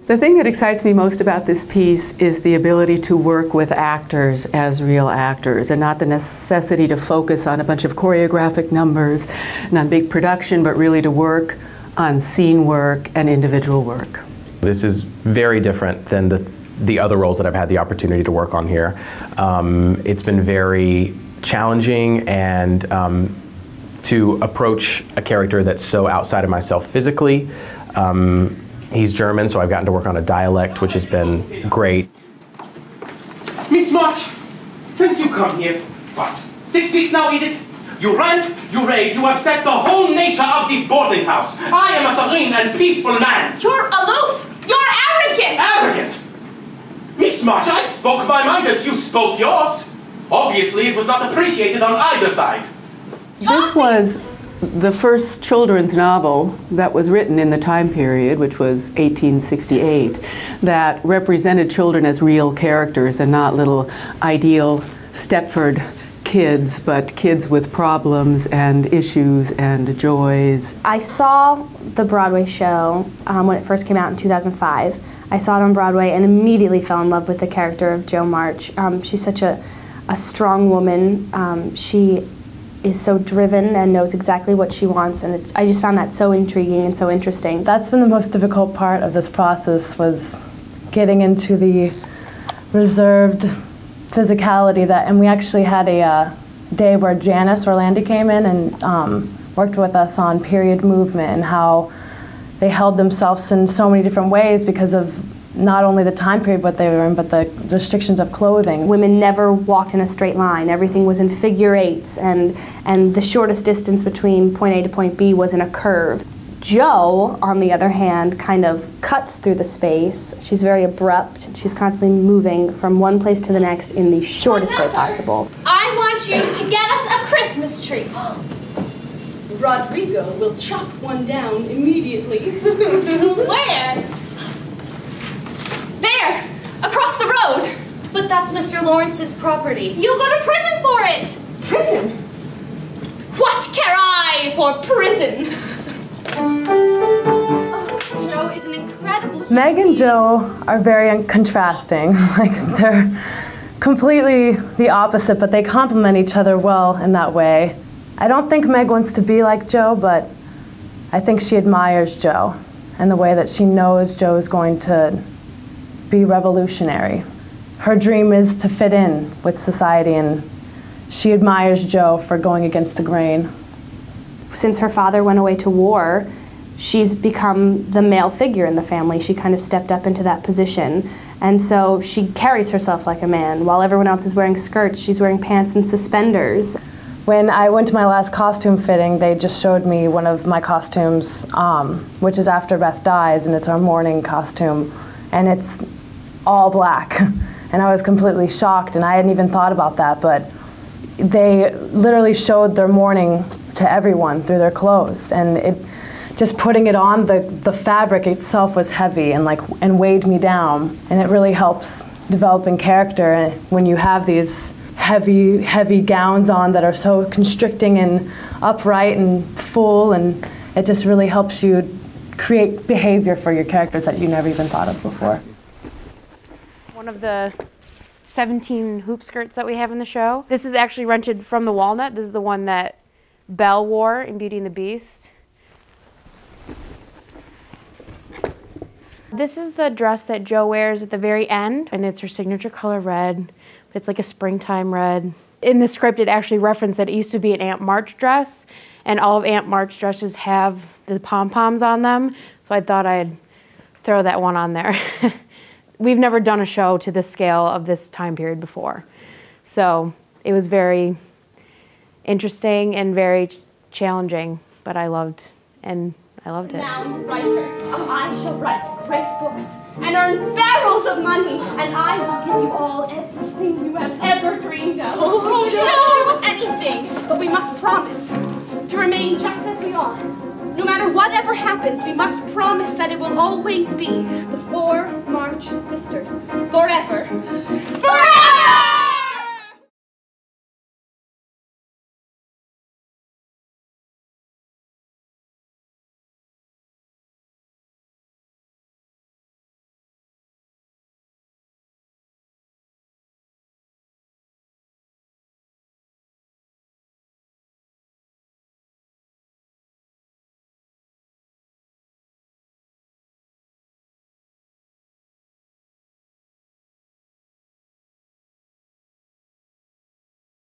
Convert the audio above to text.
The thing that excites me most about this piece is the ability to work with actors as real actors and not the necessity to focus on a bunch of choreographic numbers and on big production, but really to work on scene work and individual work. This is very different than the other roles that I've had the opportunity to work on here. It's been very challenging, and to approach a character that's so outside of myself physically. He's German, so I've gotten to work on a dialect, which has been great. Miss March, since you come here, what, 6 weeks now, is it? You rant, you rave, you upset the whole nature of this boarding house. I am a serene and peaceful man. You're aloof. You're arrogant. Arrogant? Miss March, I spoke my mind as you spoke yours. Obviously, it was not appreciated on either side. This was the first children's novel that was written in the time period, which was 1868, that represented children as real characters and not little ideal Stepford kids, but kids with problems and issues and joys. I saw the Broadway show when it first came out in 2005. I saw it on Broadway and immediately fell in love with the character of Jo March. She's such a strong woman. She is so driven and knows exactly what she wants, and I just found that so intriguing and so interesting. That's been the most difficult part of this process, was getting into the reserved physicality and we actually had a day where Janice Orlandi came in and worked with us on period movement and how they held themselves in so many different ways because of not only the time period what they were in, but the restrictions of clothing. Women never walked in a straight line. Everything was in figure eights, and the shortest distance between point A to point B was in a curve. Jo, on the other hand, kind of cuts through the space. She's very abrupt. She's constantly moving from one place to the next in the shortest way possible. I want you to get us a Christmas tree. Rodrigo will chop one down immediately. Where? There! Across the road! But that's Mr. Lawrence's property. You'll go to prison for it! Prison? What care I for prison? Jo is an incredible Meg and Jo are very contrasting. Like, they're completely the opposite, but they complement each other well in that way. I don't think Meg wants to be like Jo, but I think she admires Jo and the way that she knows Jo is going to be revolutionary. Her dream is to fit in with society, and she admires Jo for going against the grain. Since her father went away to war, she's become the male figure in the family. She kind of stepped up into that position. And so she carries herself like a man. While everyone else is wearing skirts, she's wearing pants and suspenders. When I went to my last costume fitting, they just showed me one of my costumes, which is After Beth Dies, and it's our mourning costume. And it's all black. And I was completely shocked, and I hadn't even thought about that, but they literally showed their mourning to everyone through their clothes. And just putting it on, the fabric itself was heavy and weighed me down. And it really helps developing character when you have these heavy gowns on that are so constricting and upright and full, and it just really helps you create behavior for your characters that you never even thought of before. One of the 17 hoop skirts that we have in the show. This is actually rented from the Walnut. This is the one that Belle wore in Beauty and the Beast. This is the dress that Jo wears at the very end, and it's her signature color red. It's like a springtime red. In the script, it actually referenced that it used to be an Aunt March dress, and all of Aunt March dresses have the pom-poms on them, so I thought I'd throw that one on there. We've never done a show to this scale of this time period before, so it was very interesting and very challenging, but I loved it. Renowned writer, I shall write great books and earn barrels of money, and I will give you all everything you have ever dreamed of. Jo! Do anything, but we must promise to remain just as we are. No matter whatever happens, we must promise that it will always be the 4 March sisters, forever.